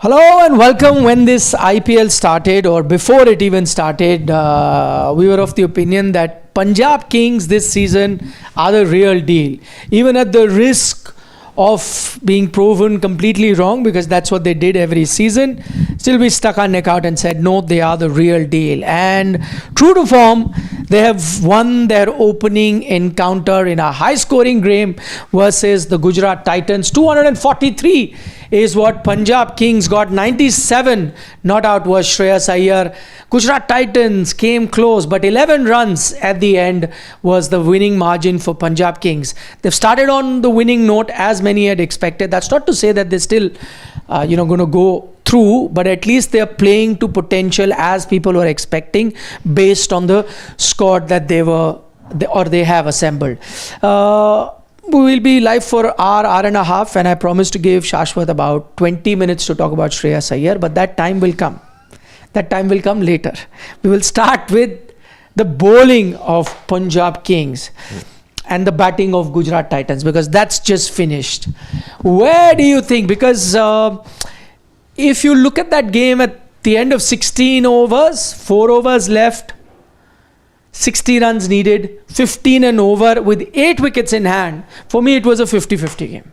Hello and welcome. When this IPL started, or before it even started, we were of the opinion that Punjab Kings this season are the real deal. Even at the risk of being proven completely wrong, because that's what they did every season, still we stuck our neck out and said, no, they are the real deal. And true to form, they have won their opening encounter in a high-scoring game versus the Gujarat Titans. 243 is what Punjab Kings got. 97 not out was Shreyas Iyer. Gujarat Titans came close, but 11 runs at the end was the winning margin for Punjab Kings. They've started on the winning note, as many had expected. That's not to say that they're still going to go through, but at least they're playing to potential as people were expecting based on the squad that they have assembled. We will be live for an hour and a half, and I promised to give Shashwat about 20 minutes to talk about Shreyas Iyer, but that time will come. That time will come later. We will start with the bowling of Punjab Kings and the batting of Gujarat Titans, because that's just finished. Where do you think? Because if you look at that game at the end of 16 overs, 4 overs left, 60 runs needed, 15 and over with 8 wickets in hand. For me, it was a 50-50 game.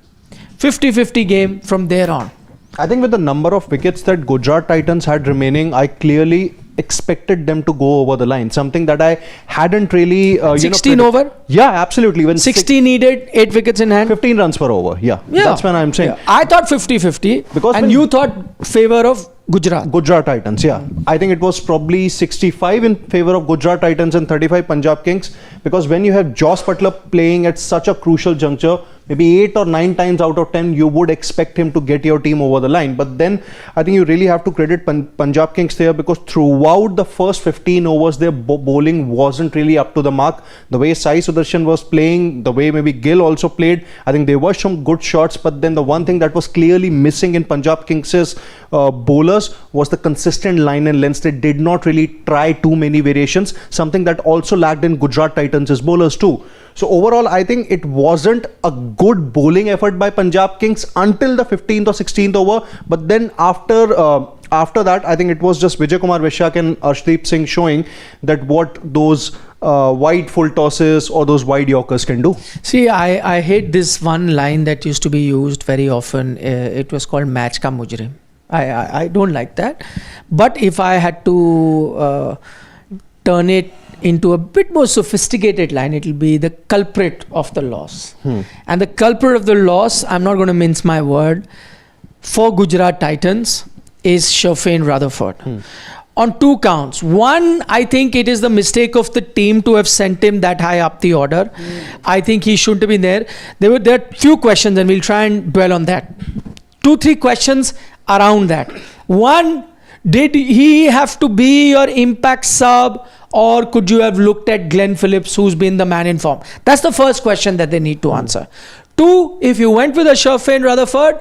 50-50 game from there on. I think with the number of wickets that Gujarat Titans had remaining, I clearly expected them to go over the line. Something that I hadn't really... 16 over? Yeah, absolutely. When 60 needed, 8 wickets in hand? 15 runs per over. Yeah. That's when I'm saying. Yeah. I thought 50-50. Because and you thought favor of Gujarat Titans, yeah. I think it was probably 65 in favor of Gujarat Titans and 35 Punjab Kings, because when you have Jos Buttler playing at such a crucial juncture, maybe 8 or 9 times out of 10 you would expect him to get your team over the line. But then I think you really have to credit Punjab Kings there, because throughout the first 15 overs their bowling wasn't really up to the mark. The way Sai Sudharsan was playing, the way maybe Gill also played, I think there were some good shots, but then the one thing that was clearly missing in Punjab Kings' bowlers was the consistent line and lengths. They did not really try too many variations, something that also lacked in Gujarat Titans' bowlers too. So overall, I think it wasn't a good bowling effort by Punjab Kings until the 15th or 16th over. But then after that, I think it was just Vijaykumar Vyshak and Arshdeep Singh showing that what those wide full tosses or those wide yorkers can do. See, I hate this one line that used to be used very often. It was called match ka mujrim. I don't like that. But if I had to turn it into a bit more sophisticated line, it will be the culprit of the loss. And the culprit of the loss, I'm not going to mince my word, for Gujarat Titans is Sherfane Rutherford. On 2 counts. One, I think it is the mistake of the team to have sent him that high up the order. I think he shouldn't have been there. There are few questions, and we'll try and dwell on that. 2-3 questions around that. One, did he have to be your impact sub, or could you have looked at Glenn Phillips, who's been the man in form? That's the first question that they need to answer. 2, if you went with a Sherfane Rutherford,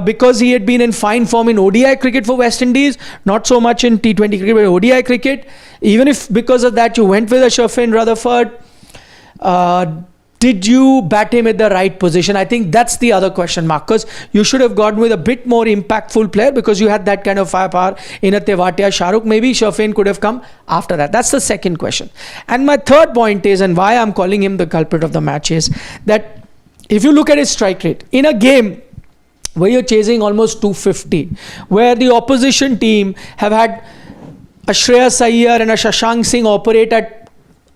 because he had been in fine form in ODI cricket for West Indies, not so much in T20 cricket, but ODI cricket, even if because of that you went with a Sherfane Rutherford, did you bat him at the right position? I think that's the other question mark, because you should have gone with a bit more impactful player, because you had that kind of firepower in a Tewatia, Shahrukh. Maybe Sherfane could have come after that. That's the second question. And my third point is, and why I'm calling him the culprit of the match, is that if you look at his strike rate, in a game where you're chasing almost 250, where the opposition team have had a Shreyas Iyer and a Shashank Singh operate at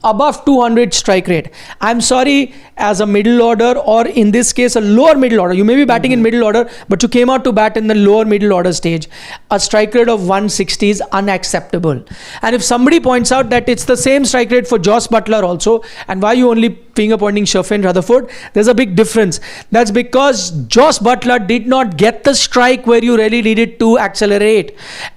above 200 strike rate. I'm sorry, as a middle order, or in this case a lower middle order, you may be batting in middle order, but you came out to bat in the lower middle order stage, a strike rate of 160 is unacceptable. And if somebody points out that it's the same strike rate for Jos Buttler also, and why you only finger pointing Sherfane Rutherford, there's a big difference. That's because Jos Buttler did not get the strike where you really needed to accelerate.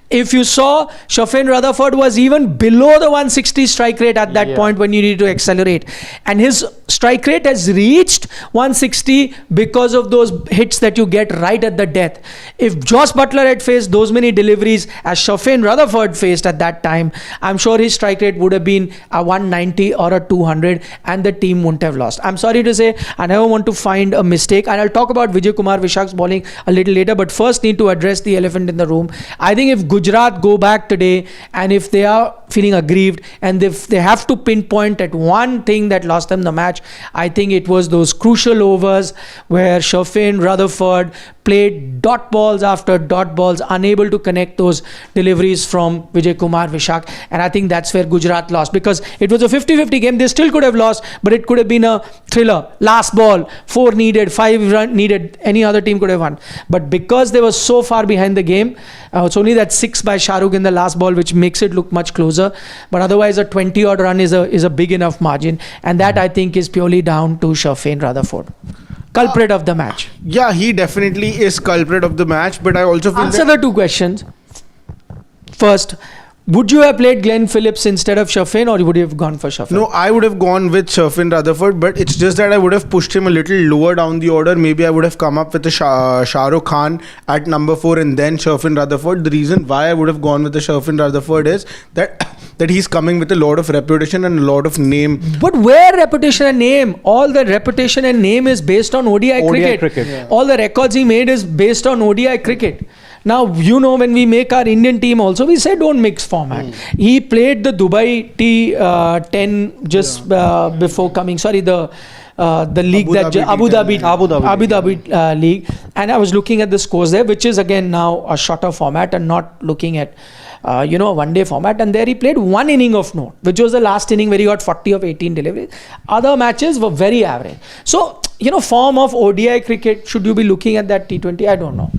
If you saw, Shafin Rutherford was even below the 160 strike rate at that point when you need to accelerate. And his strike rate has reached 160 because of those hits that you get right at the death. If Josh Buttler had faced those many deliveries as Shafin Rutherford faced at that time, I'm sure his strike rate would have been a 190 or a 200 and the team wouldn't have lost. I'm sorry to say, I never want to find a mistake, and I'll talk about Vijaykumar Vyshak's bowling a little later, but first need to address the elephant in the room. I think if Gujarat go back today and if they are feeling aggrieved and if they have to pinpoint at one thing that lost them the match, I think it was those crucial overs where Shafin Rutherford played dot balls after dot balls, unable to connect those deliveries from Vijaykumar Vyshak, and I think that's where Gujarat lost, because it was a 50-50 game. They still could have lost, but it could have been a thriller. Last ball, 4 needed, 5 run needed, any other team could have won, but because they were so far behind the game, it's only that 6 by Shahrukh in the last ball which makes it look much closer, but otherwise a 20 odd run is a big enough margin, and that I think is purely down to Shafin Rutherford. Culprit of the match. Yeah, he definitely is culprit of the match, but I also feel answer the two questions. First, would you have played Glenn Phillips instead of Shafin, or would you have gone for Shafin? No, I would have gone with Shafin Rutherford, but it's just that I would have pushed him a little lower down the order. Maybe I would have come up with the Shahrukh Khan at number 4 and then Shafin Rutherford. The reason why I would have gone with the Shafin Rutherford is that he's coming with a lot of reputation and a lot of name. But where reputation and name? All the reputation and name is based on ODI cricket. Yeah. All the records he made is based on ODI cricket. Now, you know, when we make our Indian team also, we say don't mix format. He played the Dubai T10 just before coming. Sorry, the league Abu Dhabi league, and I was looking at the scores there, which is again now a shorter format and not looking at a one-day format, and there he played one inning of note, which was the last inning where he got 40 of 18 deliveries. Other matches were very average. So, form of ODI cricket, should you be looking at that T20? I don't know.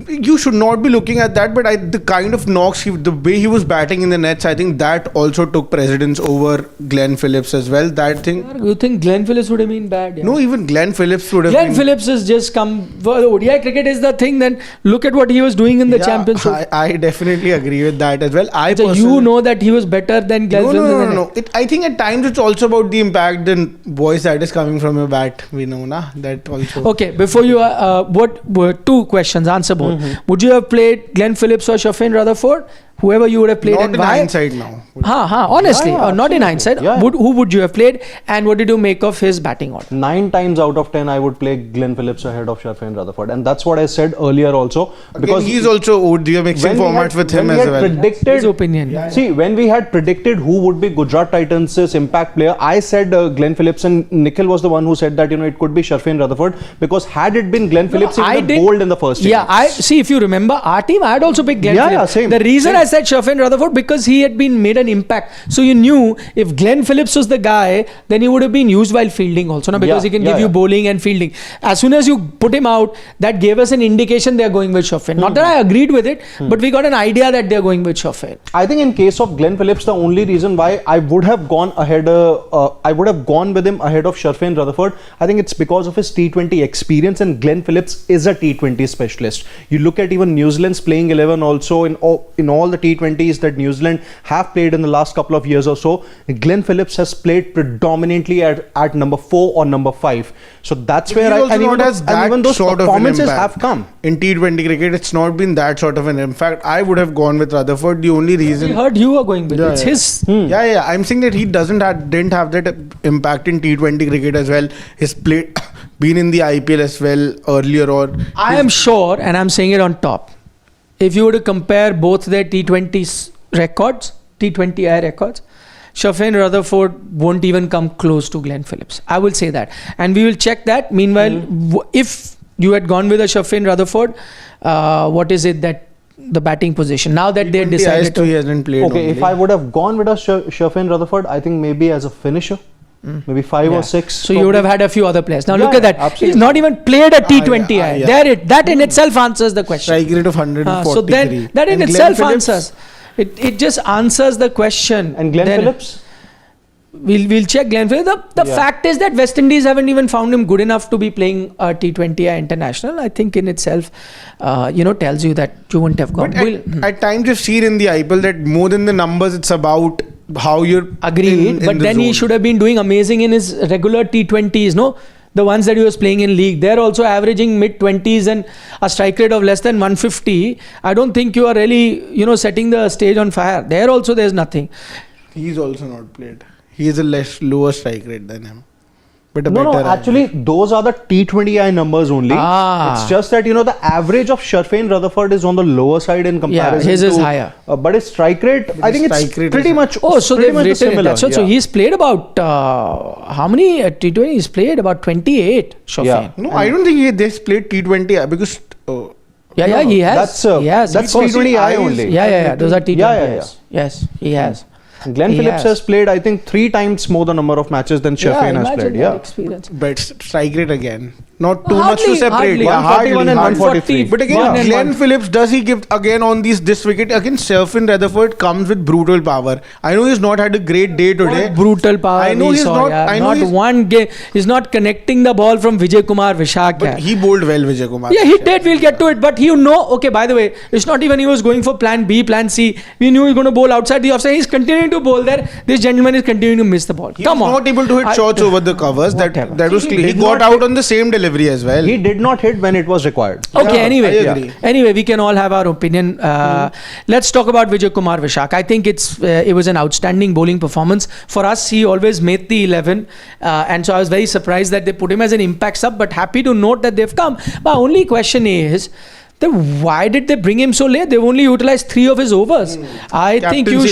You should not be looking at that, but the kind of knocks, the way he was batting in the nets, I think that also took precedence over Glenn Phillips as well. That thing. You think Glenn Phillips would have been bad? Yeah? No, even Glenn Phillips would have Glenn Phillips has just come. Well, ODI cricket is the thing. Then look at what he was doing in the championship. I definitely agree with that as well. So you know that he was better than Glenn Phillips? No. I think at times it's also about the impact and voice that is coming from your bat. We know that also. Okay, before you, what were 2 questions? Answer both. Would you have played Glenn Phillips or Shafin Rutherford? Whoever you would have played, not and in why? hindsight now. Honestly, not in hindsight. Yeah. Who would you have played, and what did you make of his batting order? 9 times out of 10, I would play Glenn Phillips ahead of Shafin Rutherford, and that's what I said earlier also. Because he's also you're mixing formats with him as well. Predicted, his opinion. See, when we had predicted who would be Gujarat Titans' impact player, I said Glenn Phillips, and Nikhil was the one who said that it could be Shafin Rutherford, because had it been Glenn Phillips, he would have bowled in the first innings. Yeah, I see. If you remember our team, I had also picked Glenn Phillips. Yeah, same. The reason Same. I said Shafin Rutherford, because he had been made an impact. So you knew if Glenn Phillips was the guy, then he would have been used while fielding also, because he can give you bowling and fielding. As soon as you put him out, that gave us an indication they are going with Shafin. Not that I agreed with it, but we got an idea that they are going with Shafin. I think in case of Glenn Phillips, the only reason why I would have gone ahead, I would have gone with him ahead of Shafin Rutherford, I think it's because of his T20 experience, and Glenn Phillips is a T20 specialist. You look at even New Zealand's playing 11 also in all the T20s that New Zealand have played in the last couple of years or so, Glenn Phillips has played predominantly at number 4 or number 5. So that's where even those performances have come. In T20 cricket, it's not been that sort of an impact. I would have gone with Rutherford. The only reason We heard you were going with it's his. Yeah. I'm saying that he didn't have that impact in T20 cricket as well. He's been in the IPL as well earlier on. I am sure, and I'm saying it on top, if you were to compare both their T20 records, T20I records, Shafin Rutherford won't even come close to Glenn Phillips. I will say that. And we will check that. Meanwhile, if you had gone with a Shafin Rutherford, what is it that the batting position? Now that they decided he hasn't played. Okay, if I would have gone with a Shafin Rutherford, I think maybe as a finisher. Maybe 5 or 6. So you would have had a few other players. Now look at that. Absolutely. He's not even played a T20I. That in itself answers the question. Strike rate of 143. So then that in itself answers. It just answers the question. And Glenn Phillips? We'll check Glenn Phillips. The fact is that West Indies haven't even found him good enough to be playing a T20 international. I think in itself, tells you that you wouldn't have gone. But at times you've seen in the IPL that more than the numbers, it's about how you're agreed. But then he should have been doing amazing in his regular T20s, no? The ones that he was playing in league, they're also averaging mid-20s and a strike rate of less than 150. I don't think you are really, setting the stage on fire. There also, there's nothing. He's also not played. He is a lower strike rate than him. But actually, those are the T20I numbers only. It's just that, the average of Sharfain Rutherford is on the lower side in comparison. His is higher. But his strike rate, I think it's pretty much so they've rated similar. So he's played about, how many T20? He's played about 28, Sharfain. Yeah. No, I don't think they've played T20 because... he has. That's T20I only. Yeah. Those are T20Is. Yes, he has. Glenn Phillips has played, I think, 3 times more the number of matches than Sharfain has played. Experience. But strike rate again. Not too much to separate. Hardly. 141 and 143. But again, Glenn Phillips, does he give again on this wicket? Again, Sharfain Rutherford comes with brutal power. I know he's not had a great day today. What brutal power. I know he's not. I know not one game. He's not connecting the ball from Vijaykumar Vyshak. But he bowled well, Vijaykumar. Yeah, he did. We'll get to it. But okay, by the way, it's not even he was going for plan B, plan C. We knew he was going to bowl outside the offside. He's continuing to bowl there. This gentleman is continuing to miss the ball. Come on. Not able to hit shots over the covers. That was clear. He got out on the same delivery as well. He did not hit when it was required. Okay, anyway, we can all have our opinion. Let's talk about Vijaykumar Vyshak. I think it was an outstanding bowling performance. For us, he always made the 11. And so I was very surprised that they put him as an impact sub, but happy to note that they've come. My only question is, why did they bring him so late? They've only utilized 3 of his overs. I think you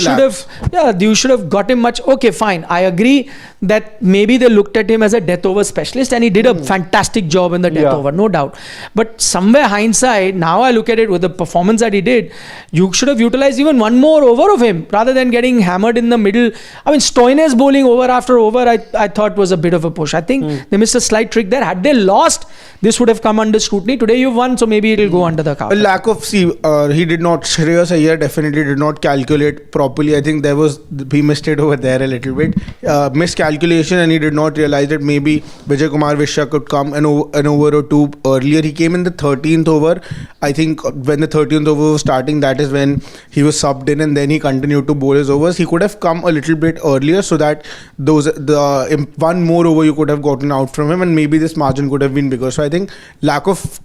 should have got him much. Okay, fine. I agree that maybe they looked at him as a death over specialist and he did a fantastic job in the death over, no doubt. But somewhere hindsight, now I look at it with the performance that he did, you should have utilized even 1 more over of him rather than getting hammered in the middle. I mean, Stoinis bowling over after over, I thought was a bit of a push. I think they missed a slight trick there. Had they lost, this would have come under scrutiny. Today you've won, so maybe it'll go under the carpet. A lack of he did not. Shreyas Iyer definitely did not calculate properly. I think he missed it over there a little bit. Miscalculation, and he did not realize that maybe Vijaykumar Vyshak could come an over or 2 earlier. He came in the 13th over. I think when the 13th over was starting, that is when he was subbed in, and then he continued to bowl his overs. He could have come a little bit earlier so that the 1 more over you could have gotten out from him, and maybe this margin could have been bigger. So I think lack of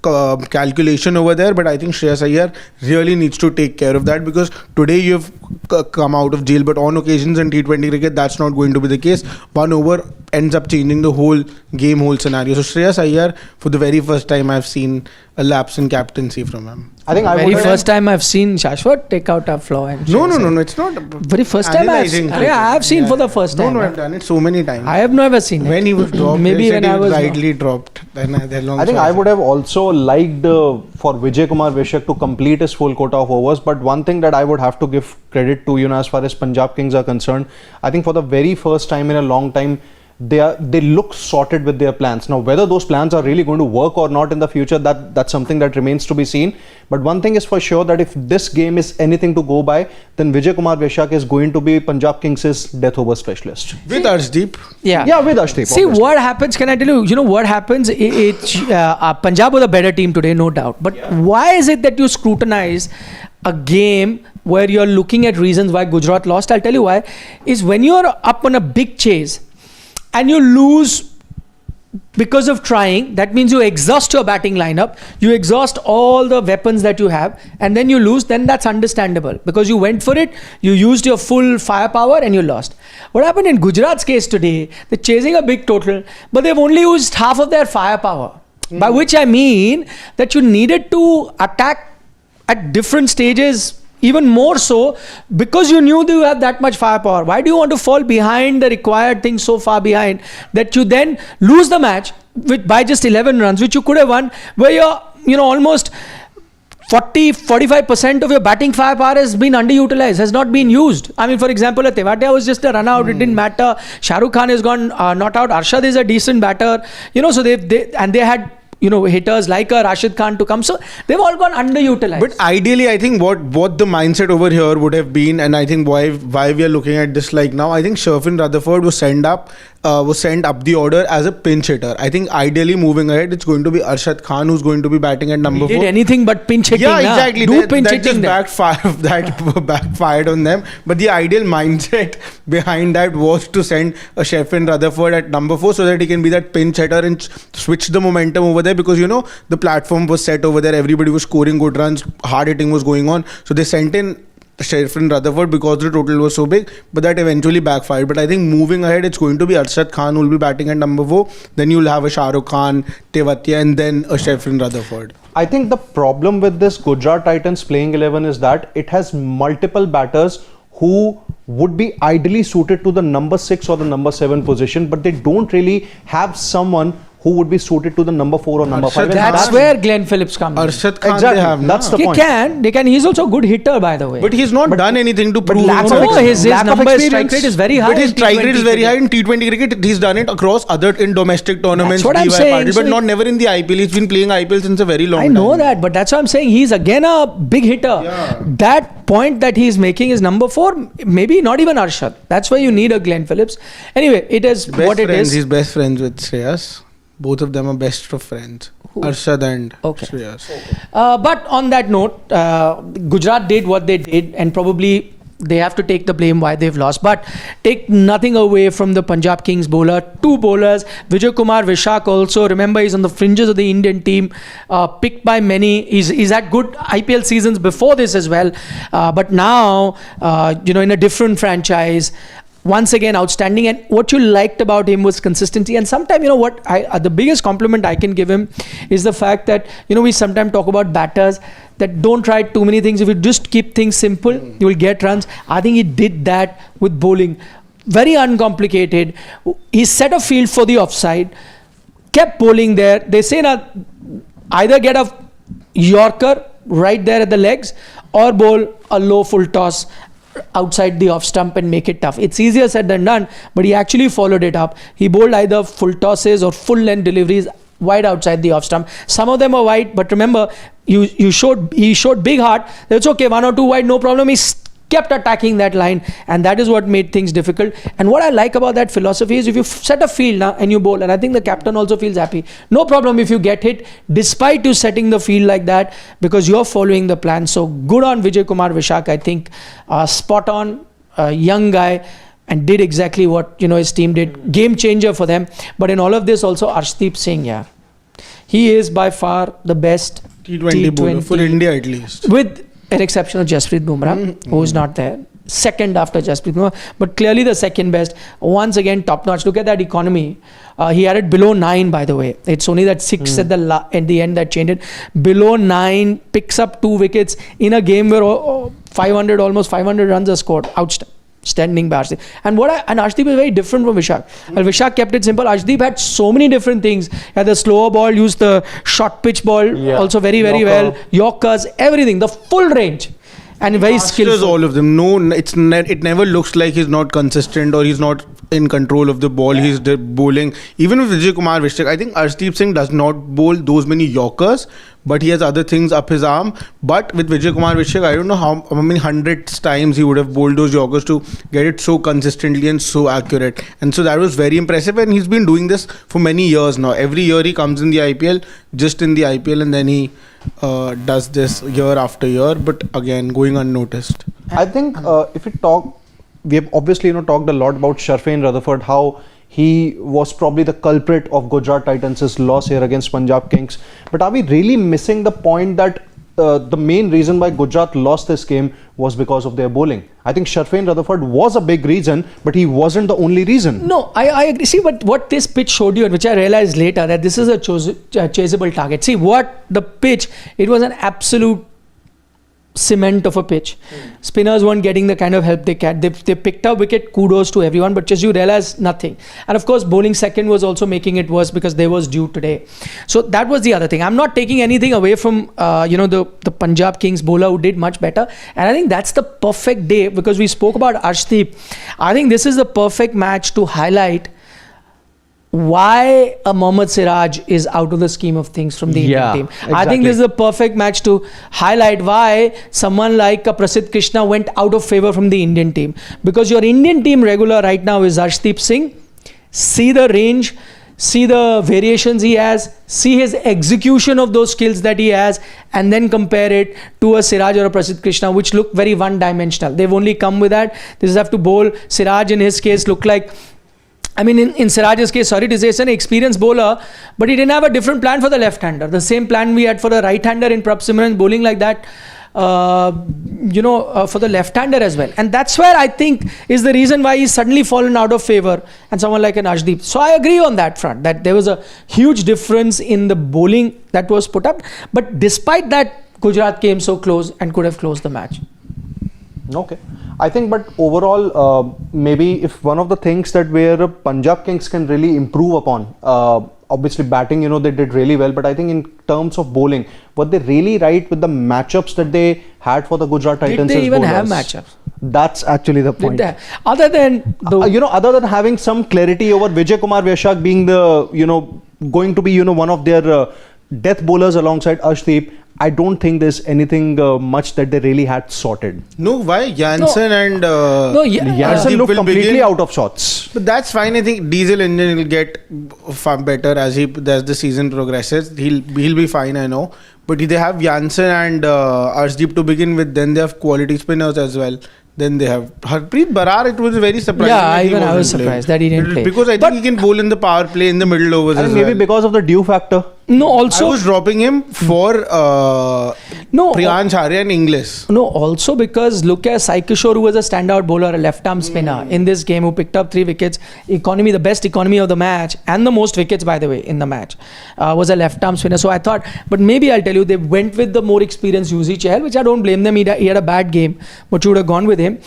calculation over there. But I think Shreyas Iyer really needs to take care of that, because today you've come out of jail, but on occasions in T20 cricket that's not going to be the case. 1 over ends up changing the whole game, whole scenario. So Shreyas Iyer, for the very first time I've seen a lapse in captaincy from him. I think first time I've seen Shashwat take out a flaw. No, it's not. Very first time I've seen for the first time. No, I've done it so many times. I have never seen it. When he was dropped, maybe when I was rightly dropped. Then I think I would have also liked for Vijaykumar Vyshak to complete his full quota of overs. But one thing that I would have to give credit to, as far as Punjab Kings are concerned, I think for the very first time in a long time, they look sorted with their plans. Now, whether those plans are really going to work or not in the future, that's something that remains to be seen. But one thing is for sure, that if this game is anything to go by, then Vijaykumar Vyshak is going to be Punjab Kings' death over specialist. With Arshdeep. Yeah, with Arshdeep. See, obviously. What happens, can I tell you, what happens, Punjab was a better team today, no doubt. But why is it that you scrutinize a game where you're looking at reasons why Gujarat lost? I'll tell you why. Is when you're up on a big chase, and you lose because of trying, that means you exhaust your batting lineup, you exhaust all the weapons that you have, and then you lose, then that's understandable. Because you went for it, you used your full firepower and you lost. What happened in Gujarat's case today, they're chasing a big total, but they've only used half of their firepower. By which I mean that you needed to attack at different stages, even more so, because you knew that you have that much firepower. Why do you want to fall behind the required thing so far behind that you then lose the match by just 11 runs, which you could have won, where you're almost 40-45% of your batting firepower has been underutilized, has not been used. I mean, for example, Tewatia was just a run out, it didn't matter. Shah Rukh Khan has gone not out. Arshad is a decent batter, so they had hitters like a Rashid Khan to come. So they've all gone underutilized. But ideally, I think what the mindset over here would have been, and I think why we are looking at this like now, I think Sherfin Rutherford was sent up the order as a pinch hitter. I think ideally moving ahead, it's going to be Arshad Khan who's going to be batting at number 4. Did anything but pinch hitting. Yeah, exactly. That just backfired on them. But the ideal mindset behind that was to send a Sherfin Rutherford at number 4 so that he can be that pinch hitter and switch the momentum over there, because the platform was set over there. Everybody was scoring good runs. Hard hitting was going on. So they sent in Sherfin Rutherford because the total was so big, but that eventually backfired. But I think moving ahead, it's going to be Arshad Khan who will be batting at number 4. Then you'll have a Shah Rukh Khan, Tewatia, and then a Sherfin Rutherford. I think the problem with this Gujarat Titans playing 11 is that it has multiple batters who would be ideally suited to the number 6 or the number 7 position, but they don't really have someone who would be suited to the number 4 or number 5. That's where Glenn Phillips comes in. Arshad Khan, exactly. That's the point. They can. He's also a good hitter, by the way. But he's not done anything to prove. His strike rate is very high. But his strike rate is very high in T20 cricket. He's done it across in domestic tournaments. That's what I'm saying. But never in the IPL. He's been playing IPL since a very long time. I know that, but that's what I'm saying. He's again a big hitter. Yeah. That point that he's making is number 4, maybe not even Arshad. That's why you need a Glenn Phillips. Anyway, it is what it is. He's best friends with Shreyas. Both of them are best of friends. Arshad and Shreyas. But on that note, Gujarat did what they did, and probably they have to take the blame why they've lost. But take nothing away from the Punjab Kings bowler. 2 bowlers. Vijaykumar Vyshak also. Remember, he's on the fringes of the Indian team. Picked by many. He's had good IPL seasons before this as well. But now, in a different franchise. Once again, outstanding. And what you liked about him was consistency. And sometimes, the biggest compliment I can give him is the fact that, we sometimes talk about batters that don't try too many things. If you just keep things simple, you will get runs. I think he did that with bowling. Very uncomplicated. He set a field for the offside, kept bowling there. They say now, either get a Yorker right there at the legs or bowl a low full toss outside the off stump and make it tough. It's easier said than done, but he actually followed it up. He bowled either full tosses or full length deliveries wide outside the off stump. Some of them are wide, but remember, he showed big heart. It's okay, 1 or 2 wide, no problem. He kept attacking that line, and that is what made things difficult. And what I like about that philosophy is if you set a field now and you bowl, and I think the captain also feels happy, no problem if you get hit despite you setting the field like that, because you're following the plan. So good on Vijaykumar Vyshak. I think spot on, young guy, and did exactly what his team did. Game changer for them. But in all of this also, Arshdeep Singh, he is by far the best T20 bowler for India at least, with an exception of Jasprit Bumrah, who is not there. Second after Jasprit Bumrah, but clearly the second best. Once again, top notch. Look at that economy. He had it below 9, by the way. It's only that 6 at the end that changed it. Below 9, picks up 2 wickets in a game where almost 500 runs are scored. Outstanding by Arshdeep. And Arshdeep is very different from Vyshak. Well, Vyshak kept it simple. Arshdeep had so many different things. He had the slower ball, used the short pitch ball, also very, very well. Yorkers, everything, the full range. And very skillful. All of them. No, it never looks like he's not consistent or he's not in control of the ball. He's bowling. Even with Vijaykumar Vyshak, I think Arshdeep Singh does not bowl those many Yorkers, but he has other things up his arm. But with Vijaykumar Vyshak, I don't know how many hundreds times he would have bowled those Yorkers to get it so consistently and so accurate. And so that was very impressive. And he's been doing this for many years now. Every year he comes in the IPL, and then he does this year after year, but again going unnoticed. I think we have obviously talked a lot about Sherfin Rutherford, how he was probably the culprit of Gujarat Titans' loss here against Punjab Kings. But are we really missing the point that the main reason why Gujarat lost this game was because of their bowling? I think Sherfin Rutherford was a big reason, but he wasn't the only reason. No, I agree. See, but what this pitch showed you, and which I realized later, that this is a chaseable target. See, what the pitch, it was an absolute cement of a pitch. Spinners weren't getting the kind of help they can. They picked up wicket, kudos to everyone, but just you realize nothing. And of course, bowling second was also making it worse because they was due today. So that was the other thing. I'm not taking anything away from the Punjab Kings bowler who did much better. And I think that's the perfect day, because we spoke about Arshdeep. I think this is the perfect match to highlight why a Mohammad Siraj is out of the scheme of things from the Indian team. I think this is a perfect match to highlight why someone like a Prasidh Krishna went out of favor from the Indian team. Because your Indian team regular right now is Arshdeep Singh. See the range, see the variations he has, see his execution of those skills that he has, and then compare it to a Siraj or a Prasidh Krishna, which look very one-dimensional. They've only come with that. They just have to bowl. Siraj in his case look like, I mean, in Siraj's case, sorry to say, it's an experienced bowler, but he didn't have a different plan for the left-hander. The same plan we had for the right-hander in Prabh Simran, bowling like that, for the left-hander as well. And that's where I think is the reason why he's suddenly fallen out of favor and someone like an Arshdeep. So I agree on that front, that there was a huge difference in the bowling that was put up. But despite that, Gujarat came so close and could have closed the match. Okay. I think, but overall, maybe if one of the things that where Punjab Kings can really improve upon, obviously batting, they did really well, but I think in terms of bowling, were they really right with the matchups that they had for the Gujarat Titans? Did they even have matchups? That's actually the point. Other than other than having some clarity over Vijaykumar Vyshak being the, going to be, one of their death bowlers alongside Arshdeep, I don't think there's anything much that they really had sorted. No, why? Jansen and Jansen looked completely out of shots. But that's fine. I think Diesel engine will get far better as the season progresses. He'll be fine, I know. But they have Jansen and Arshdeep to begin with. Then they have quality spinners as well. Then they have Harpreet Barar. It was very surprising. Yeah, even I was surprised that he didn't play. Because I think he can bowl in the power play in the middle overs as well. Maybe because of the dew factor. No, also I was dropping him for Priyansh Arya in English. No, also because look at Sai Kishore, who was a standout bowler, a left-arm spinner in this game, who picked up 3 wickets. The best economy of the match, and the most wickets, by the way, in the match, was a left-arm spinner. So I thought, but maybe I'll tell you, they went with the more experienced Yuzi Chahal, which I don't blame them. He had a bad game, but you would have gone with him.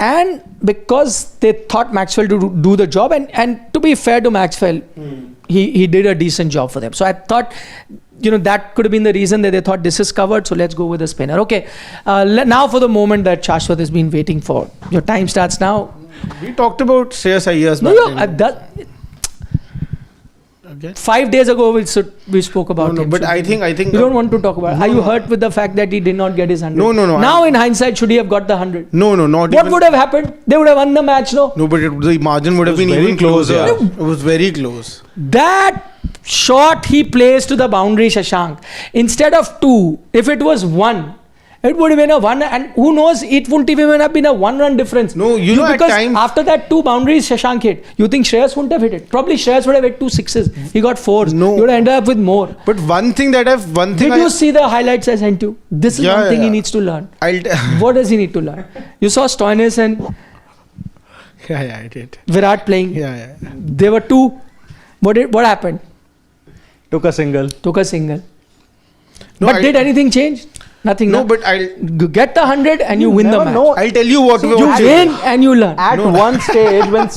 And because they thought Maxwell to do the job, and to be fair to Maxwell, he did a decent job for them. So I thought, that could have been the reason that they thought this is covered, so let's go with the spinner. Okay, now for the moment that Shashwat has been waiting for. Your time starts now. We talked about Shreyas Iyer's batting. 5 days ago we spoke about him. But I think you don't want to talk about it. Are you hurt with the fact that he did not get his 100? No. Now in hindsight, should he have got the 100? No, not what would have happened? They would have won the match, no? No, but the margin would have been even closer. It was very close. That shot he plays to the boundary, Shashank, instead of 2, if it was 1, it would have been a 1, and who knows, it wouldn't even have been a 1-run difference. No, because at times, after that 2 boundaries Shashank hit, you think Shreyas wouldn't have hit it? Probably Shreyas would have hit 2 6s. He got 4s. No. You would have ended up with more. But Did you see the highlights I sent you? This is one thing he needs to learn. What does he need to learn? You saw Stoinis and I did. Virat playing. Yeah. There were 2. What happened? Took a single. No, but did anything change? Nothing. No, but I'll get the 100 and you win the match. I'll tell you what. You win and you learn. At one stage when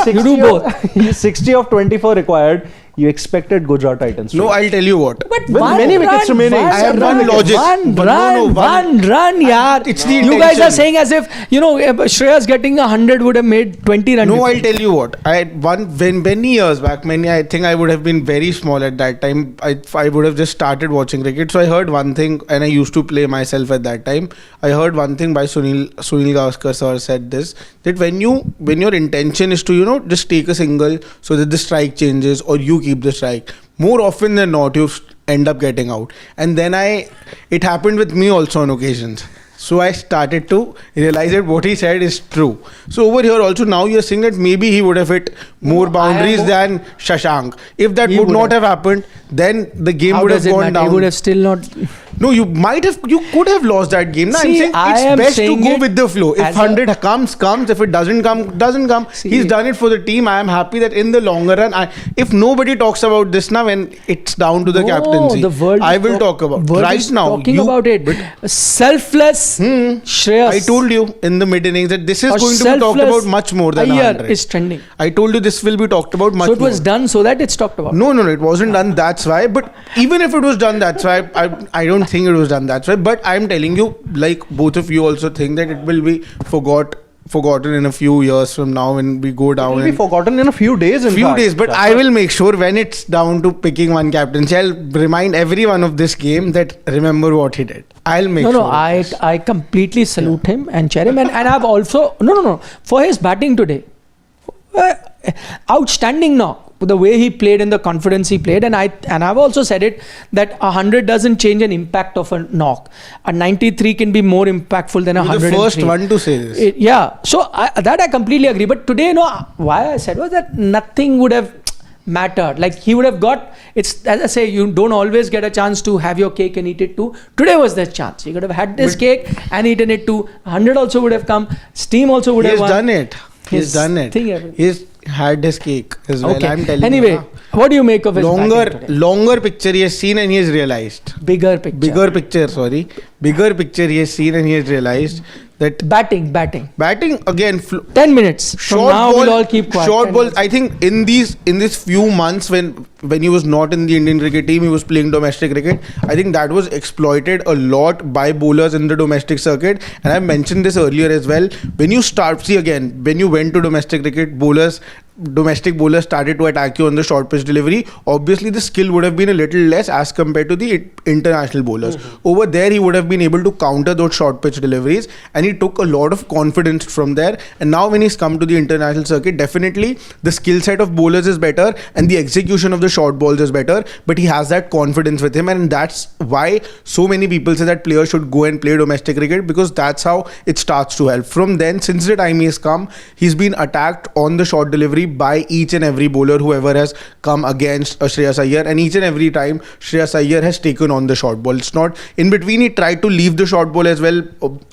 60 of 24 required, you expected Gujarat Titans. No, I'll tell you what. But with many wickets remaining, I have one logic. One run, yaar. It's the you guys are saying as if Shreyas getting 100 would have made 20 runs. No, I'll tell you what. Many years back, I think I would have been very small at that time. I would have just started watching cricket. So I heard one thing, and I used to play myself at that time. I heard one thing by Sunil Gavaskar sir said this, that when your intention is to just take a single so that the strike changes or you keep the strike, more often than not you end up getting out. And then it happened with me also on occasions. So I started to realize that what he said is true. So over here also now you're saying that maybe he would have hit more boundaries than Shashank. If that would not have happened, then the game would have gone down. He would have still not. No, you could have lost that game. See, I'm saying it's best to go with the flow. If 100 comes. If it doesn't come, doesn't come. See, he's done it for the team. I am happy that in the longer run, if nobody talks about this now, when it's down to the captaincy, the world I will talk about right now. Talking about it, selfless Shreyas. I told you in the mid innings that this is going to be talked about much more than 100. Is trending. I told you this will be talked about much more. So it was done so that it's talked about. No, it wasn't done. That's why. But even if it was done, that's why I don't think it was done. That's why. But I'm telling you, like both of you also think that it will be forgot forgotten in a few years from now when we go down. It will be forgotten in a few days. But I will make sure when it's down to picking one captaincy, I'll remind everyone of this game that remember what he did. I'll make sure. No, I completely salute him and cheer him, and I've also no for his batting today, outstanding knock. The way he played and the confidence he played, and I've also said it that 100 doesn't change an impact of a knock. A 93 can be more impactful than a 103. The first one to say this. So I completely agree. But today, why I said was that nothing would have mattered. Like he would have got. It's as I say, you don't always get a chance to have your cake and eat it too. Today was the chance. You could have had this cake and eaten it too. 100 also would have come. Steam also would have won. He's done it. He's had his cake as well. Okay. I'm telling you. Anyway, what do you make of his longer picture he has seen and he has realized. Bigger picture he has seen and he has realized that batting again 10 minutes from now we'll all keep quiet. Short balls. I think in these few months when he was not in the Indian cricket team, he was playing domestic cricket. I think that was exploited a lot by bowlers in the domestic circuit, and I mentioned this earlier as well. When you when you went to domestic cricket, domestic bowlers started to attack you on the short pitch delivery. Obviously the skill would have been a little less as compared to the international bowlers. Over there he would have been able to counter those short pitch deliveries, and he took a lot of confidence from there. And now when he's come to the international circuit, definitely the skill set of bowlers is better and the execution of the short balls is better, but he has that confidence with him, and that's why so many people say that players should go and play domestic cricket, because that's how it starts to help. From then, since the time he has come, he's been attacked on the short delivery by each and every bowler whoever has come against Shreyas Iyer, and each and every time Shreyas Iyer has taken on the short ball. It's not in between. He tried to leave the short ball as well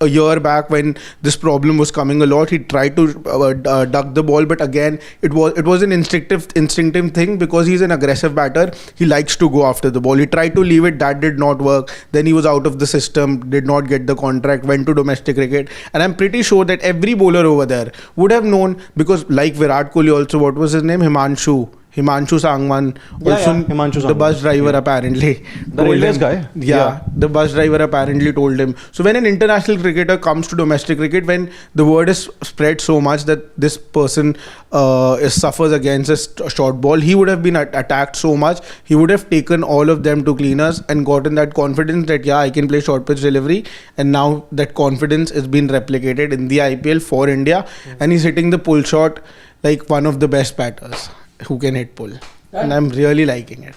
a year back when this problem was coming a lot. He tried to duck the ball, but again it was an instinctive thing, because he's an aggressive batter. He likes to go after the ball. He tried to leave it, that did not work. Then he was out of the system, did not get the contract, went to domestic cricket, and I'm pretty sure that every bowler over there would have known, because like Virat Kohli also, what was his name? Himanshu Sangwan, also the bus driver apparently the railways guy. The bus driver apparently told him. So when an international cricketer comes to domestic cricket, when the word is spread so much that this person suffers against a short ball, he would have been attacked so much, he would have taken all of them to cleaners and gotten that confidence that I can play short pitch delivery. And now that confidence is being replicated in the IPL for India, and he's hitting the pull shot like one of the best batters who can hit pull, and I'm really liking it.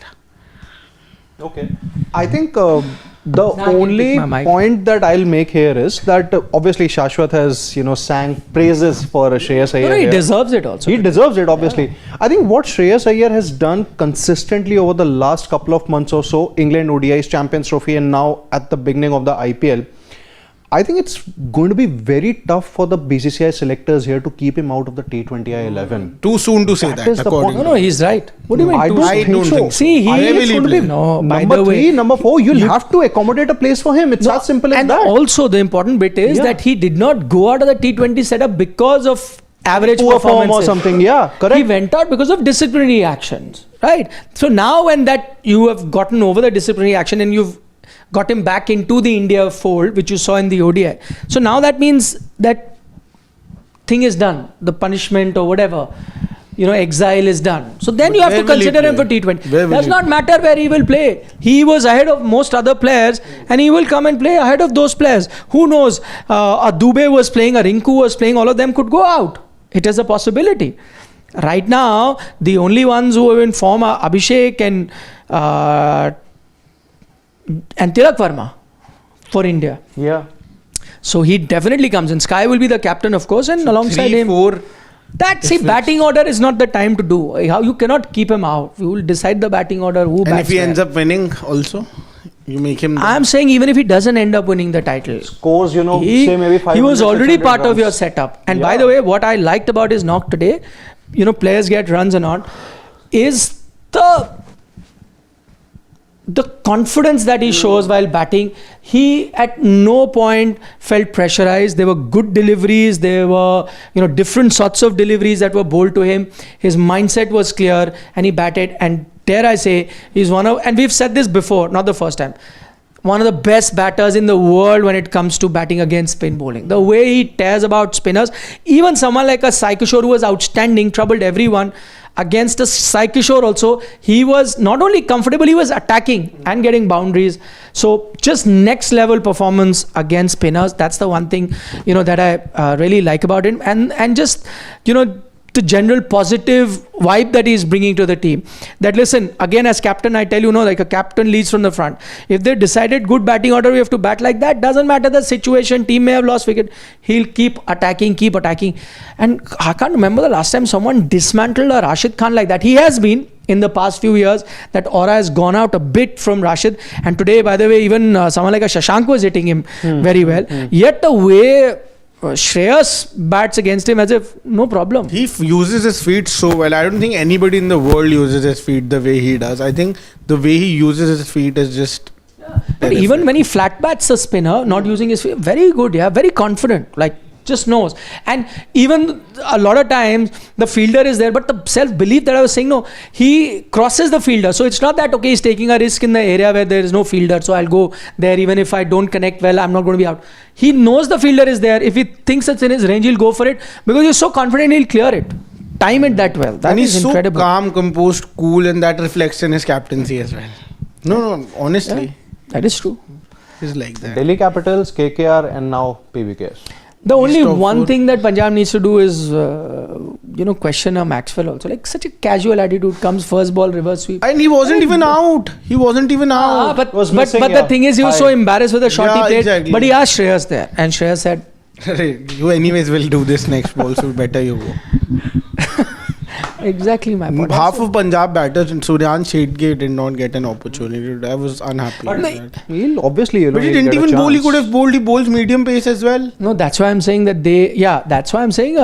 Okay, I think the only point that I'll make here is that obviously Shashwat has sang praises for Shreyas Iyer. He deserves it also. He deserves it, obviously. Yeah. I think what Shreyas Iyer has done consistently over the last couple of months or so, England ODIs, Champions Trophy, and now at the beginning of the IPL, I think it's going to be very tough for the BCCI selectors here to keep him out of the T20I 11. Too soon to say that. No, he's right. What do you mean? I don't think so. See, he is going to be number 3, number 4. You'll have to accommodate a place for him. It's as simple as that. And also the important bit is that he did not go out of the T20 setup because of average performance or something. Yeah, correct. He went out because of disciplinary actions, right? So now when that you have gotten over the disciplinary action and you've got him back into the India fold, which you saw in the ODI. So now that means that thing is done. The punishment or whatever, exile is done. So then you have to consider him for T20. Does not matter where he will play. He was ahead of most other players, and he will come and play ahead of those players. Who knows? A Dubey was playing, a Rinku was playing, all of them could go out. It is a possibility. Right now, the only ones who are in form are Abhishek and Tilak Verma for India. Yeah. So he definitely comes in. Sky will be the captain, of course, and alongside 3, 4. Batting order is not the time to do. You cannot keep him out. You will decide the batting order. Who and bats if he where. ends up winning also, you make him... I'm saying even if he doesn't end up winning the title. Scores, say maybe 500, he was already part runs. of your setup. And by the way, what I liked about his knock today, players get runs or not, is the confidence that he shows while batting. He at no point felt pressurized. There were good deliveries. There were different sorts of deliveries that were bowled to him. His mindset was clear and he batted. And dare I say, he's one of, and we've said this before, not the first time, one of the best batters in the world when it comes to batting against spin bowling. The way he tears about spinners, even someone like a Sai Kishore who was outstanding, troubled everyone. Against a Sai Kishore also, he was not only comfortable, he was attacking and getting boundaries. So just next level performance against spinners. That's the one thing, that I really like about him. And just, the general positive vibe that he's bringing to the team. That listen, again as captain, I tell you, like a captain leads from the front. If they decided good batting order, we have to bat like that. Doesn't matter the situation, team may have lost wicket. He'll keep attacking. And I can't remember the last time someone dismantled a Rashid Khan like that. He has been in the past few years. That aura has gone out a bit from Rashid. And today, by the way, even someone like a Shashank was hitting him very well. Yet the way Shreyas bats against him as if no problem. He uses his feet so well. I don't think anybody in the world uses his feet the way he does. I think the way he uses his feet is just... But even when he flat bats a spinner, not using his feet, very good, very confident, like just knows. And even a lot of times the fielder is there, but the self-belief that I was saying, no, he crosses the fielder. So it's not that, okay, he's taking a risk in the area where there is no fielder, so I'll go there even if I don't connect well, I'm not going to be out. He knows the fielder is there. If he thinks it's in his range, he'll go for it because he's so confident he'll clear it. Time it that well. That is incredible. So calm, composed, cool, and that reflects in his captaincy as well. No, honestly. Yeah, that is true. He's like that. Delhi Capitals, KKR, and now PBKS. The only one thing that Punjab needs to do is, question a Maxwell also. Like such a casual attitude, comes first ball, reverse sweep. And he wasn't even out. But the thing is, he was so embarrassed with the shot he played. Exactly. But he asked Shreyas there. And Shreyas said, you anyways will do this next ball, so better you go. Exactly my point. Half of Punjab batters and Suryan Shedge did not get an opportunity. I was unhappy. But he'll obviously, but he didn't even bowl. He could have bowled. He bowls medium pace as well. No, that's why I'm saying that that's why I'm saying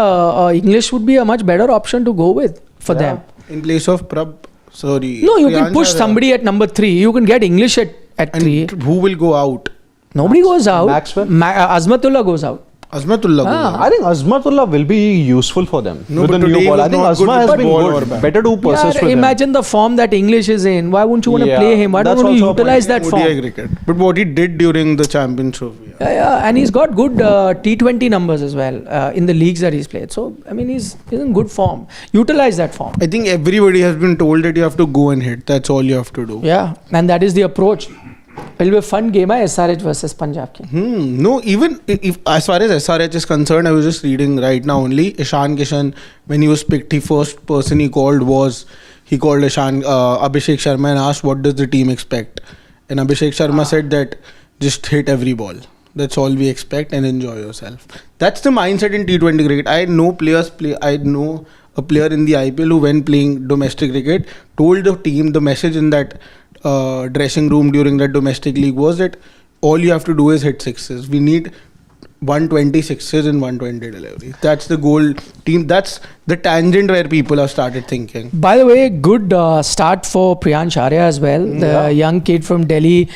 English would be a much better option to go with for them. In place of Prab. Sorry. No, you can push somebody at number 3. You can get English at 3. Who will go out? Nobody goes out. Maxwell? Azmatullah goes out. Azmatullah. I think Azmatullah will be useful for them. No, with but the new ball. I think Azma has been good. Better to persist with him. Imagine the form that English is in. Why wouldn't you want to play him? Why don't you want to utilize that form? Cricket. But what he did during the championship. And he's got good T20 numbers as well in the leagues that he's played. So, I mean, he's in good form. Utilize that form. I think everybody has been told that you have to go and hit. That's all you have to do. Yeah, and that is the approach. It'll be a fun game, SRH versus Punjab Kings. No, even if as far as SRH is concerned, I was just reading right now only. Ishan Kishan, when he was picked, the first person he called Abhishek Sharma and asked, what does the team expect? And Abhishek Sharma said that just hit every ball. That's all we expect and enjoy yourself. That's the mindset in T20 cricket. I know a player in the IPL who, when playing domestic cricket, told the team, the message in that dressing room during that domestic league was that all you have to do is hit sixes. We need 120 sixes and 120 deliveries. That's the goal team. That's the tangent where people have started thinking. By the way, good start for Priyansh Arya as well. The young kid from Delhi.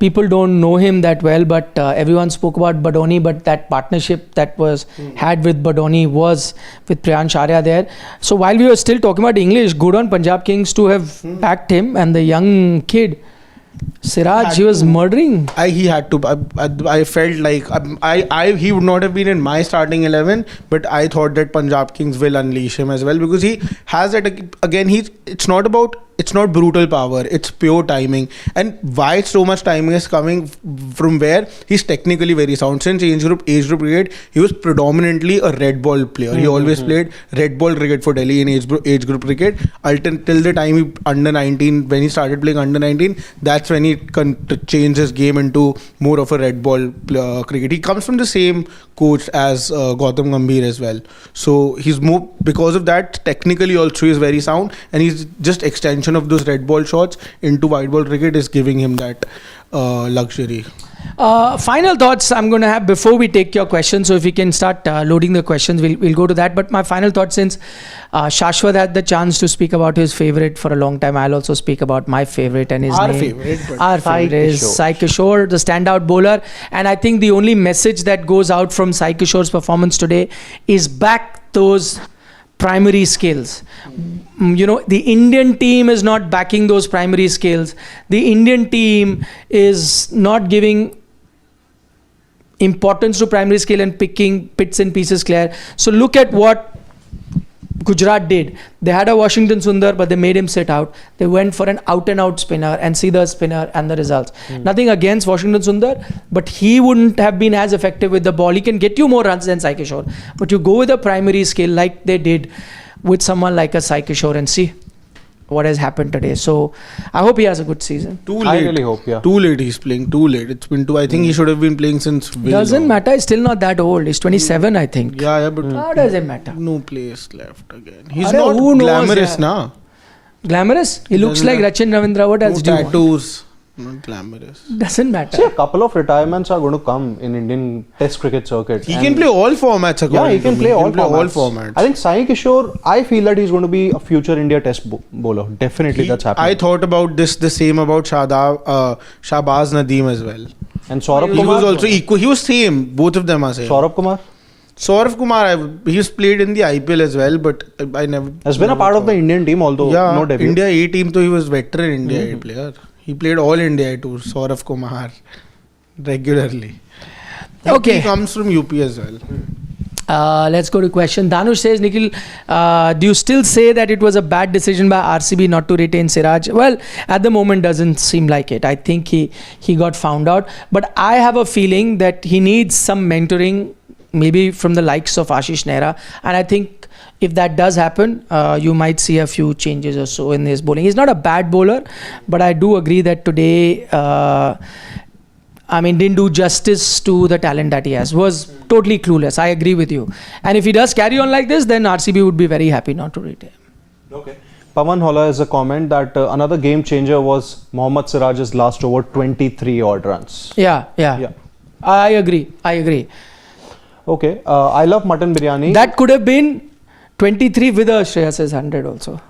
People don't know him that well, but everyone spoke about Badoni. But that partnership that was had with Badoni was with Priyansh Arya there. So while we were still talking about English, good on Punjab Kings to have backed him, and the young kid Siraj, he was murdering. He had to. I felt like he would not have been in my starting 11, but I thought that Punjab Kings will unleash him as well because he has that again. It's not brutal power. It's pure timing. And why so much timing is coming from where he's technically very sound. Since age group cricket, he was predominantly a red ball player. He always played red ball cricket for Delhi in age group cricket. Till the time he under 19, when he started playing under 19, that's when he changed his game into more of a red ball cricket. He comes from the same coach as Gautam Gambhir as well. So he's more, because of that, technically also is very sound, and he's just extension of those red ball shots into white ball cricket is giving him that luxury. Final thoughts I'm going to have before we take your questions. So if we can start loading the questions, we'll go to that. But my final thought, since Shashwat had the chance to speak about his favorite for a long time, I'll also speak about my favorite and his name. Our favorite is Sai Kishore, the standout bowler. And I think the only message that goes out from Sai Kishore's performance today is back those primary skills. The Indian team is not backing those primary skills. The Indian team is not giving importance to primary skill and picking bits and pieces clear. So look at what Gujarat did. They had a Washington Sundar, but they made him sit out. They went for an out-and-out spinner and see the spinner and the results. Nothing against Washington Sundar, but he wouldn't have been as effective with the ball. He can get you more runs than Sai Kishore. But you go with a primary skill like they did with someone like a Sai Kishore and see what has happened today. So I hope he has a good season. Too late. I really hope, yeah. Too late he's playing. Too late. It's been I think he should have been playing since Doesn't matter. He's still not that old. He's 27, I think. Yeah, but How does it matter? no place left again. He's Arey, not who knows, glamorous yeah. now. He looks Doesn't like have- Rachin Ravindra. What else No do you want? tattoos. Not glamorous. Doesn't matter. See, a couple of retirements are going to come in Indian Test cricket circuit. He and- can play all formats. Yeah, he can play all formats. formats. I think Sai Kishore, I feel that he's going to be a future India Test bowler. Definitely, that's happening. I thought about the same about Shahbaz Nadeem as well. And Saurabh He Kumar. was also equal. He was same. Both of them are same. Saurabh Kumar Saurav Kumar, he's played in the IPL as well, but I never. has been a part of the Indian team, although Yeah, no debut. India A team, so he was veteran India A player. He played all India tours. Saurav Kumar regularly. Okay. He comes from UP as well. Let's go to question. Dhanush says, Nikhil, do you still say that it was a bad decision by RCB not to retain Siraj? Well, at the moment doesn't seem like it. I think he got found out. But I have a feeling that he needs some mentoring, maybe from the likes of Ashish Nehra. And I think if that does happen, you might see a few changes or so in his bowling. He's not a bad bowler, but I do agree that today, didn't do justice to the talent that he has. Was totally clueless. I agree with you. And if he does carry on like this, then RCB would be very happy not to retain him. Okay. Pawan Holla has a comment that another game changer was Mohammad Siraj's last over 23 odd runs. Yeah. I agree. Okay. I love mutton biryani. That could have been 23 with a Shreyas 100 also.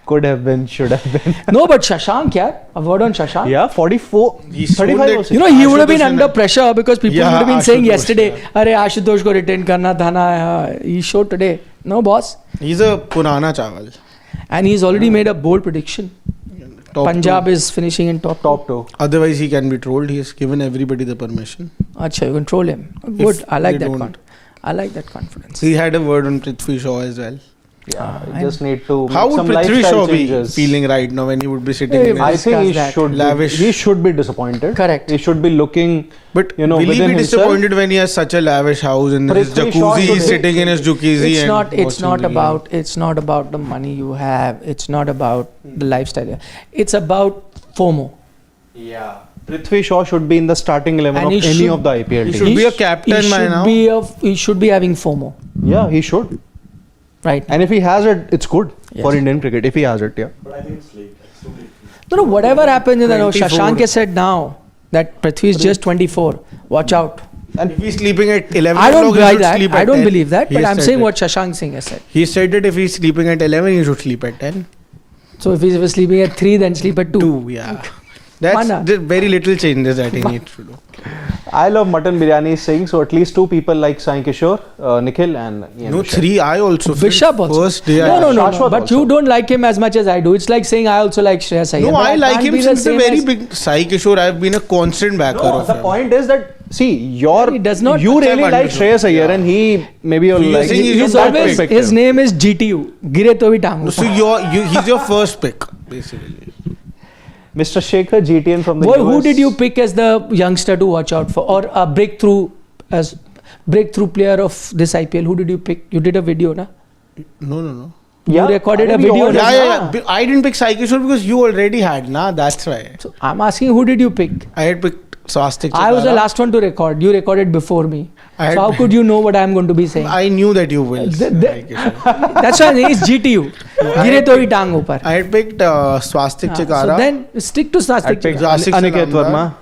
Could have been, should have been. No, but Shashank, a word on Shashank. Yeah, 44, He's 35 shown or that- 60. He would have been Ashutosh under and- pressure because people Yeah, would have been saying Ashutosh, yesterday, Arey Ashutosh ko retain karna tha na. He showed today. No, boss. He's a Purana Chawal. And he's already made a bold prediction. Top Punjab two. is finishing in top two. Otherwise, he can be trolled. He has given everybody the permission. Acha, you control him. Good. I like they that. don't. I like that confidence. He had a word on Prithvi Shaw as well. Yeah, you just need to How make would some Prithvi lifestyle Shaw be changes. feeling right now when he would be sitting Hey, in I his... think he Discuss that. should Lavish. he should be disappointed. Correct. He should be looking, But will will he within be himself. disappointed when he has such a lavish house and his Prithvi Shaw jacuzzi, should he's be- sitting in his jacuzzi It's and not watching the game? it's not about the money you have. It's not about the lifestyle. It's about FOMO. Yeah. Prithvi Shaw should be in the starting 11 And of he any should- of the IPL he teams. should be a captain by now. He should be having FOMO. Yeah, he should. Right. And if he has it, it's good for Yes. Indian cricket. If he has it, yeah. No, whatever happens, 24. Shashank has said now that Prithvi is just 24. Watch out. And if he's sleeping at 11 I don't o'clock, he buy should that. sleep I at don't 10. believe that. He But has I'm said saying that. what Shashank Singh has said. He said that if he's sleeping at 11, he should sleep at 10. So if he was sleeping at 3, then sleep at 2. 2, yeah. That's Mana. the very little changes that he needs to do. I love mutton biryani Singh, so at least 2 people like Sai Kishore, Nikhil and Ian No, Vyshak. 3, I also felt Vishak also. first day. No. Shashwat But also. you don't like him as much as I do. It's like saying I also like Shreyas Iyer. No, But I like can't him be the since the same very as- big. Sai Kishore, I've been a constant backer No, of the him. point is that, see, He does not- you That's really I've like understood. Shreyas Iyer Yeah. and he maybe you're So you're like, saying He's from that always, perspective. his name is GTU. Gire to bhi tangu. So he's your first pick, basically. Mr. Shekhar GTN from the Boy, US. who did you pick as the youngster to watch out for, or a breakthrough player of this IPL? Who did you pick? You did a video, na? No. You recorded a video, already- na? Yeah. I didn't pick Sai Kishore because you already had, na? That's why. So I'm asking, who did you pick? I had picked Swastik I was the Chakara. last one to record. You recorded before me. I So had- how could you know what I'm going to be saying? I knew that you will. The- Sai Kishore. That's why it's GTU. Gire to bhi tang upar. I had picked Swastik Chakara. So then stick to I Swastik. picked Chakara. Rasik Aniket Salamdar. Verma.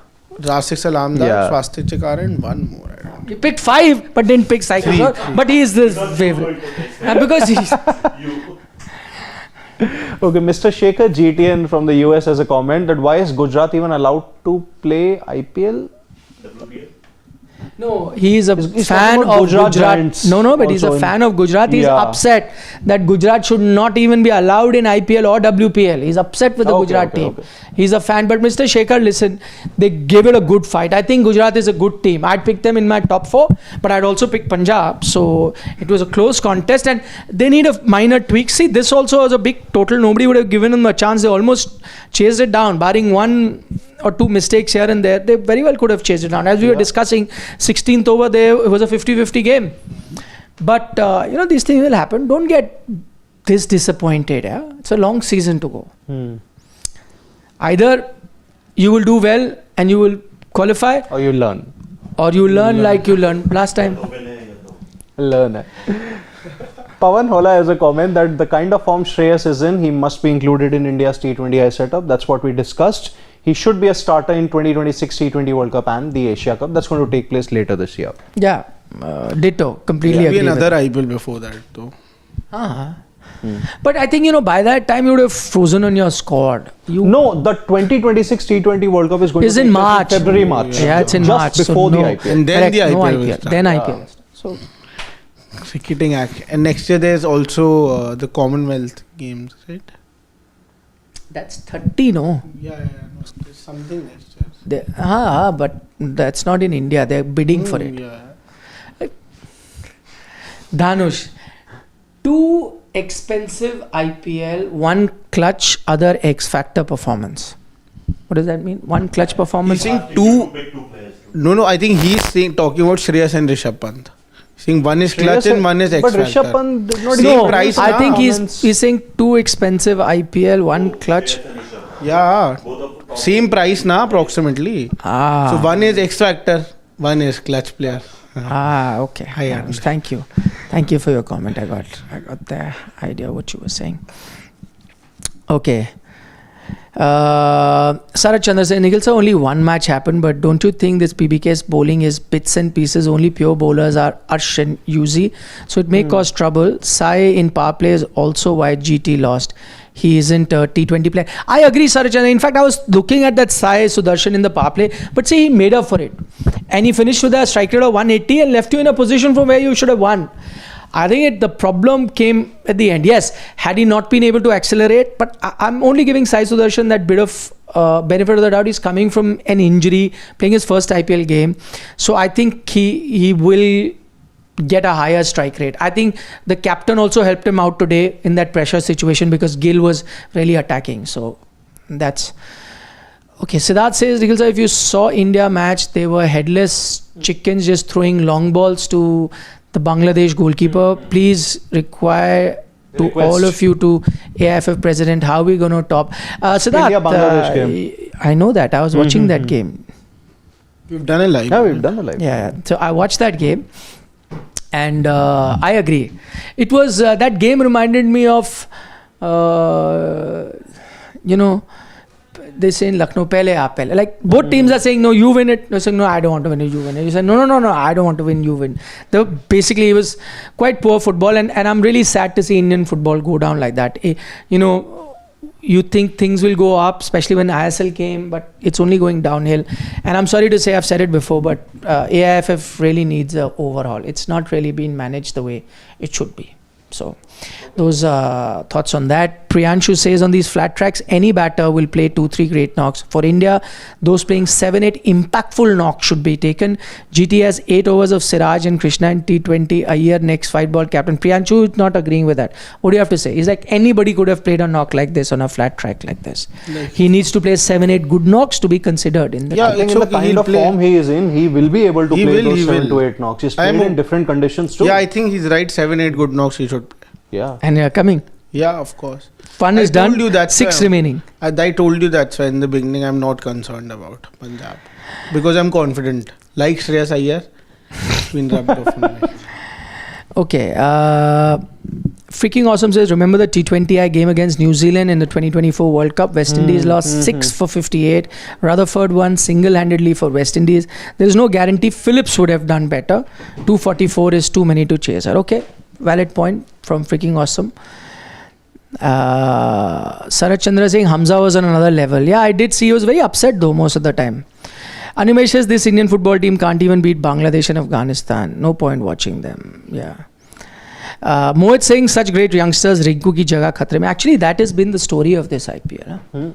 Rasik Salamdar, Yeah. Swastik Chakara, and one more. I don't know. You picked 5, but didn't pick Sai Kishore. But he is the favorite. Because he's... Okay, Mr. Shekhar GTN from the US has a comment that why is Gujarat even allowed to play IPL? No, he is a He's fan talking about of Gujarat Gujarat. Giants No, but he's a also fan of Gujarat. He's Yeah. upset that Gujarat should not even be allowed in IPL or WPL. He's upset with the Okay, Gujarat okay, team. okay. He's a fan. But Mr. Shekhar, listen, they gave it a good fight. I think Gujarat is a good team. I'd pick them in my top 4, but I'd also pick Punjab. So it was a close contest and they need a minor tweak. See, this also was a big total. Nobody would have given them a chance. They almost chased it down, barring 1 or 2 mistakes here and there. They very well could have chased it down. As we were discussing, 16th over there, it was a 50-50 game. But, these things will happen. Don't get this disappointed. Yeah? It's a long season to go. Either you will do well and you will qualify, Or you learn. or you learn like you learned last time. Learn. Pawan Hola has a comment that the kind of form Shreyas is in, he must be included in India's T20I setup. That's what we discussed. He should be a starter in 2026 T20 World Cup and the Asia Cup. That's going to take place later this year. Yeah, ditto. Completely Maybe agree with another IPL before that though. But I think, by that time you would have frozen on your squad. No, the 2026 T20 World Cup is going Is to in take place March. February, March. Yeah, it's in Just March. before so the no. IPL. And then the Correct, no IPL will IPL. start. Then IPL. So Cricketing act. And next year there's also the Commonwealth Games, right? that's 30, no? Yeah. There's something next year. But that's not in India. They're bidding for it. Yeah. Dhanush, 2 expensive IPL, 1 clutch, other X factor performance. What does that mean? 1 clutch He's performance? saying 2. No, I think he's talking about Shreyas and Rishabh Pant. Saying 1 is clutch and 1 is X But factor. Rishabh Pant did not Same even price, I na? think he's saying 2 expensive IPL, 1 clutch. Yeah. Same price na approximately. So 1 is X factor, 1 is clutch player. Okay. I understand. Thank you. Thank you for your comment. I got the idea what you were saying. Okay. Sarat Chandra says, Nikhil sir, only 1 match happened, but don't you think this PBKS bowling is bits and pieces? Only pure bowlers are Arsh and Yuzi, so it may cause trouble. Sai in power play is also why GT lost. He isn't a T20 player. I agree, Sarat Chandra. In fact, I was looking at that Sai Sudharsan in the power play, but see, he made up for it. And he finished with a strike rate of 180 and left you in a position from where you should have won. I think the problem came at the end. Yes, had he not been able to accelerate, but I'm only giving Sai Sudharsan that bit of benefit of the doubt. He's coming from an injury, playing his first IPL game. So I think he will get a higher strike rate. I think the captain also helped him out today in that pressure situation because Gill was really attacking. So that's... Okay, Siddharth says, Nikhil sir, if you saw India match, they were headless chickens just throwing long balls to the Bangladesh goalkeeper. Please request all of you to AIFF president, how are we going to top? Siddharth, India-Bangladesh game. I know that. I was watching that game. We've done a live. Yeah, we've done the live. Yeah, so I watched that game and I agree. It was, that game reminded me of, they say in Lucknow, pehle aap pehle. Like both teams are saying, no, you win it. They're saying, no, I don't want to win it, you win it. You say, no, I don't want to win, you win. Basically, it was quite poor football and I'm really sad to see Indian football go down like that. You think things will go up, especially when ISL came, but it's only going downhill. And I'm sorry to say, I've said it before, but AIFF really needs an overhaul. It's not really been managed the way it should be. So those thoughts on that. Priyanshu says on these flat tracks, any batter will play 2-3 great knocks. For India, those playing 7-8 impactful knocks should be taken. GT has 8 overs of Siraj and Krishna in T20. Iyer next 5-ball captain. Priyanshu is not agreeing with that. What do you have to say? He's like, anybody could have played a knock like this on a flat track like this. He needs to play 7-8 good knocks to be considered in the I think in the kind of form he is in, he will be able to play those 7 to 8 knocks. He's played in different conditions too. Yeah, I think he's right. 7-8 good knocks he should play. Yeah. And you're coming. Yeah, of course. Fun is done. 6 remaining. I told you that's why in the beginning I'm not concerned about Punjab. Because I'm confident. Like Shreyas Iyer, it's been rubbed off on me. Okay. Freaking Awesome says, remember the T20I game against New Zealand in the 2024 World Cup? West Indies lost 6 for 58. Rutherford won single-handedly for West Indies. There is no guarantee Phillips would have done better. 244 is too many to chase her. Okay. Valid point from Freaking Awesome. Sarat Chandra saying Hamza was on another level. Yeah, I did see. He was very upset though most of the time. Animesh says this Indian football team can't even beat Bangladesh and Afghanistan. No point watching them. Yeah. Mohit saying such great youngsters, Rinku ki jagah khatre mein. Actually, that has been the story of this IPL. Huh?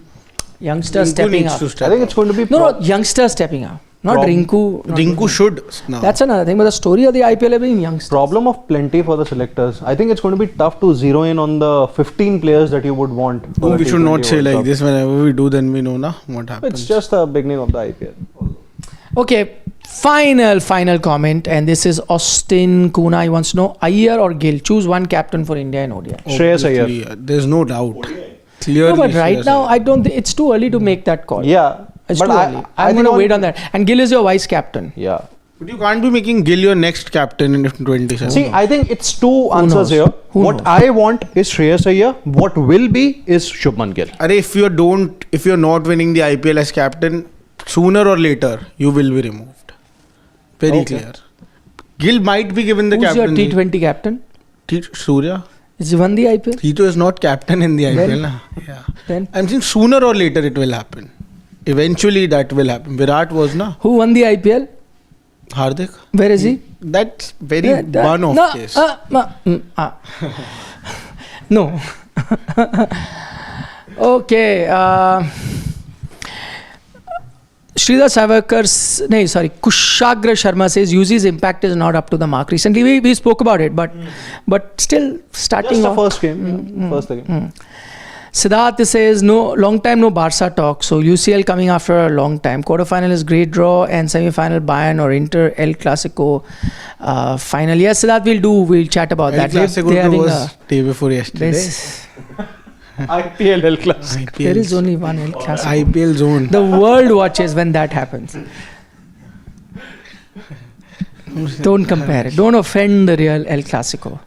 Youngsters stepping up. I think it's going to be... No, youngsters stepping up. Not Rinku. Rinku should now. That's another thing. But the story of the IPL has been youngsters. Problem of plenty for the selectors. I think it's going to be tough to zero in on the 15 players that you would want. Oh, we should not say like this. Whenever we do, then we know na what happens. It's just the beginning of the IPL. Okay, final comment, and this is Austin Kuna. He wants to know Iyer or Gill. Choose one captain for India in ODI. Shreyas Iyer. There's no doubt. Clearly. No, but right now, I don't. It's too early to make that call. Yeah, it's but too early. I'm going to wait on that. And Gill is your vice captain. Yeah. But you can't be making Gill your next captain in 27. See, I think it's two answers here. What I want is Shreyas Iyer. What will be is Shubman Gill. If you're not winning the IPL as captain, sooner or later you will be removed. Very clear. Gill might be given the captain. Who's your T20 captain? Surya. Has he won the IPL? He too is not captain in the IPL. Na? Yeah. Then? I'm saying sooner or later it will happen. Eventually that will happen. Virat was na. Who won the IPL? Hardik. Where is he? That's very one-off case. No. Okay. Sridhar Savarkar, Kushagra Sharma says UC's impact is not up to the mark. Recently we spoke about it, but still starting Just the off. first game. First game. Siddharth says long time no Barca talk. So UCL coming after a long time. Quarterfinal is great draw and semi-final Bayern or Inter El Clasico final. Yes, Siddharth, we'll chat about El that. Clasico was day before yesterday. IPL El Clasico. There is only one El Clasico. IPL zone. The world watches when that happens. Don't compare it. Don't offend the real El Clasico.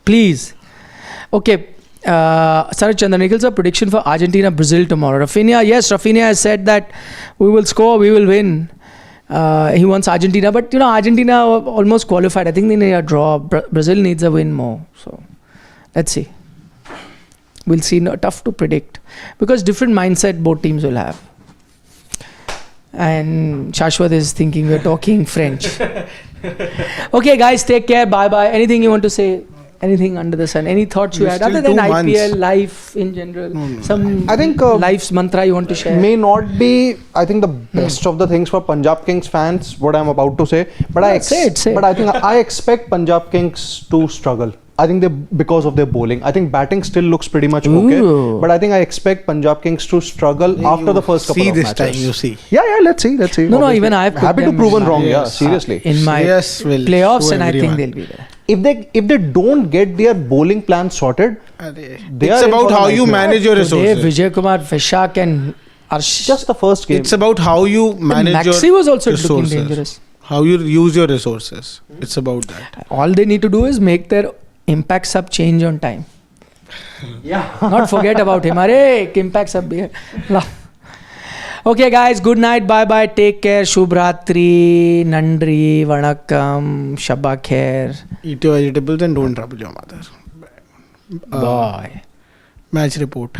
Please. Okay. Saraj Chandra, prediction for Argentina Brazil tomorrow. Rafinha has said that we will score, we will win. He wants Argentina, but Argentina almost qualified. I think they need a draw. Brazil needs a win more. So let's see. We'll see. Tough to predict because different mindset both teams will have. And Shashwat is thinking we're talking French. Okay, guys, take care. Bye bye. Anything you want to say? Anything under the sun? Any thoughts you had other than IPL, life in general? Some I think life's mantra you want to share? May not be, I think, the best of the things for Punjab Kings fans, what I'm about to say. But say it. But I think I expect Punjab Kings to struggle. I think because of their bowling. I think batting still looks pretty much okay. But I think I expect Punjab Kings to struggle after the first couple of matches. See this time, you see. Yeah, let's see. No, even I've happy to proven wrong. Yeah, seriously. In my playoffs, and I think they'll be there. If they don't get their bowling plan sorted, it's about how you manage your resources. Today, Vijaykumar Vyshak and just the first game. It's about how you manage your Maxi was also resources. looking dangerous. How you use your resources. It's about that. All they need to do is make their impact sub change on time. Yeah. Not forget about him. Impact sub bhi hai. Okay, guys. Good night. Bye bye. Take care. Shubhratri. Nandri. Vanakkam. Shabba khair. Eat your vegetables and don't trouble your mother. Bye. Match report.